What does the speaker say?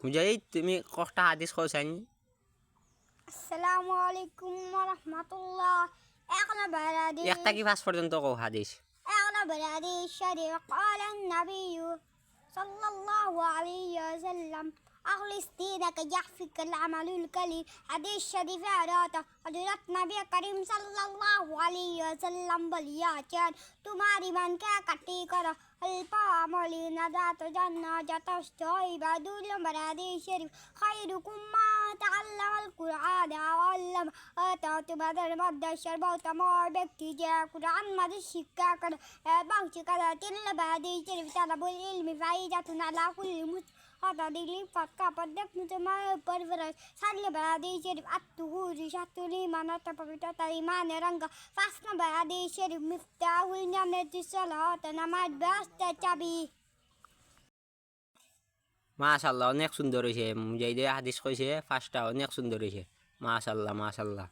মুজাহিদ তুমি কটা হাদিস কইছান? আসসালামু আলাইকুম ওয়া রাহমাতুল্লাহ। এক নম্বর হাদিস, একটা কি 5 পর্যন্ত কও হাদিস। এক নম্বর হাদিস শরীফ قال النبي صلى الله عليه وسلم أخلص دينك يحفظك العمل القليل। হাদিস শরীফে আরাতা হযরত নবী করিম সাল্লাল্লাহু আলাইহি ওয়াসাল্লাম বলিয়াছেন, তোমার ঈমানকে কাটি করো, অল্প আমলি নাজাত জান্নাত যথেষ্ট হইবা। দুই নম্বর হাদিস শরীফ খায়রুকুম মান তাআল্লামাল কুরআন ওয়া আল্লামা। তোমাদের মধ্যে সর্বোত্তম ব্যক্তি যে কুরআন মাজিদ শিক্ষা করে এবং শিক্ষা। তিন নম্বর হাদিস শরীফ তালাবুল ইলমি ফারিদাতুন আলা কুল্লি মুসলিম। দিলি ফটকা প্রত্যেক মুসলমানের উপর ফরজ। চার নম্বর হাদিস শরীফ আত-তুহুরি শাতুল ঈমান, পবিত্রতা ঈমানের রঙ। পাঁচ নম্বর হাদিস শরীফ মিফতাহুল জান্নাতিস সালাত, নামাজ বেহেশতের চাবি। মাশাআল্লাহ, অনেক সুন্দর হয়েছে। মুজাহিদে হাদিস কইছে, ফার্স্টটা অনেক সুন্দর হয়েছে। মাশাআল্লাহ মাশাআল্লাহ।